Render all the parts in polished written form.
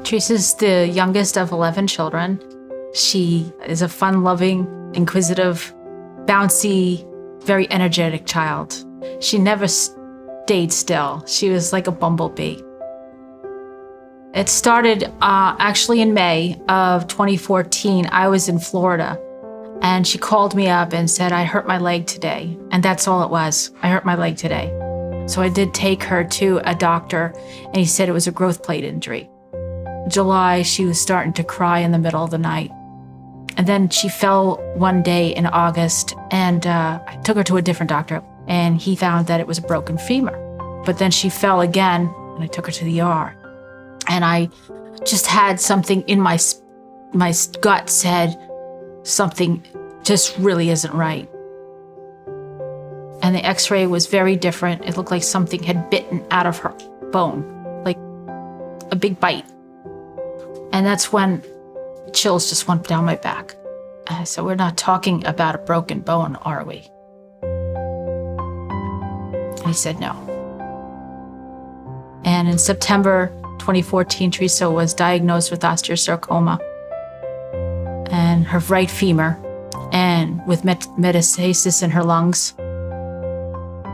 Teresa's the youngest of 11 children. She is a fun-loving, inquisitive, bouncy, very energetic child. She never stayed still. She was like a bumblebee. It started actually in May of 2014. I was in Florida, and she called me up and said, I hurt my leg today. And that's all it was. I hurt my leg today. So I did take her to a doctor, and he said it was a growth plate injury. July, she was starting to cry in the middle of the night. And then she fell one day in August, and I took her to a different doctor, and he found that it was a broken femur. But then she fell again, and I took her to the ER. And I just had something in my gut said something just really isn't right. And the x-ray was very different. It looked like something had bitten out of her bone, like a big bite. And that's when chills just went down my back. So we're not talking about a broken bone, are we? And he said no. And in September 2014, Theresa was diagnosed with osteosarcoma and her right femur, and with metastasis in her lungs.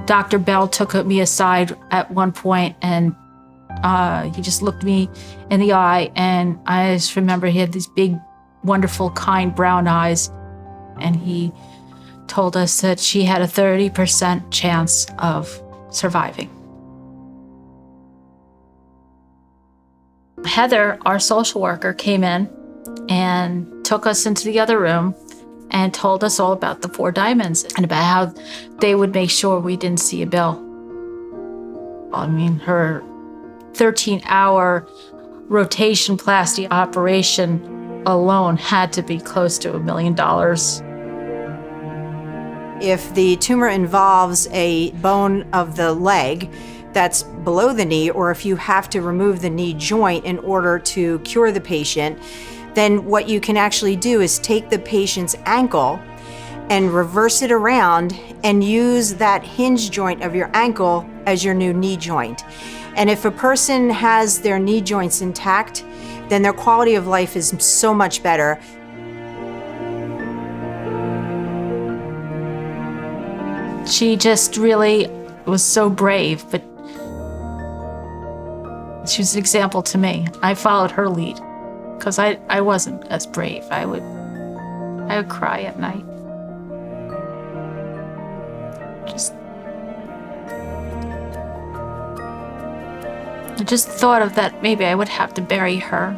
Dr. Bell took me aside at one point, and he just looked me in the eye, and I just remember he had these big, wonderful, kind brown eyes, and he told us that she had a 30% chance of surviving. Heather, our social worker, came in and took us into the other room and told us all about the 4 diamonds and about how they would make sure we didn't see a bill. I mean, her 13-hour rotation-plasty operation alone had to be close to $1 million. If the tumor involves a bone of the leg that's below the knee, or if you have to remove the knee joint in order to cure the patient, then what you can actually do is take the patient's ankle and reverse it around and use that hinge joint of your ankle as your new knee joint. And if a person has their knee joints intact, then their quality of life is so much better. She just really was so brave, but she was an example to me. I followed her lead because I wasn't as brave. I would cry at night. I just thought of that maybe I would have to bury her.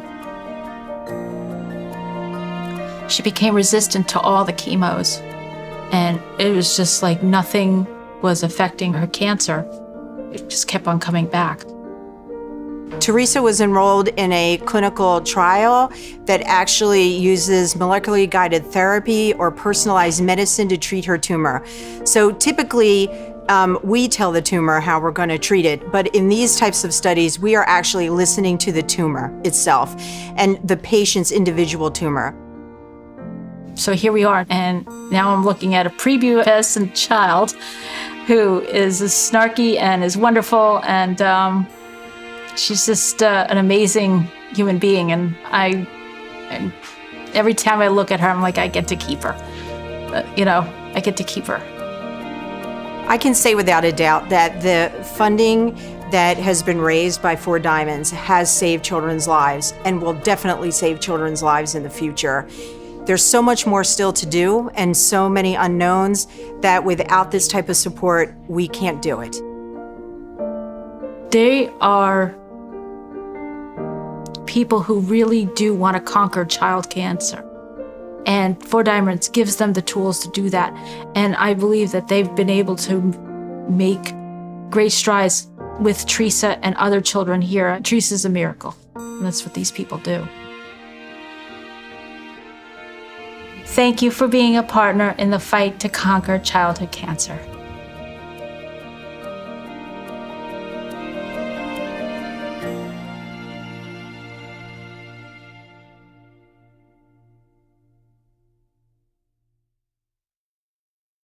She became resistant to all the chemos, and it was just like nothing was affecting her cancer. It just kept on coming back. Theresa was enrolled in a clinical trial that actually uses molecularly guided therapy or personalized medicine to treat her tumor. So typically, we tell the tumor how we're going to treat it, but in these types of studies, we are actually listening to the tumor itself and the patient's individual tumor. So here we are, and now I'm looking at a prepubescent child who is snarky and is wonderful, and she's just an amazing human being, and every time I look at her, I'm like, I get to keep her. I get to keep her. I can say without a doubt that the funding that has been raised by 4 Diamonds has saved children's lives and will definitely save children's lives in the future. There's so much more still to do and so many unknowns that without this type of support, we can't do it. They are people who really do want to conquer child cancer. And 4 Diamonds gives them the tools to do that. And I believe that they've been able to make great strides with Theresa and other children here. Theresa's a miracle. And that's what these people do. Thank you for being a partner in the fight to conquer childhood cancer.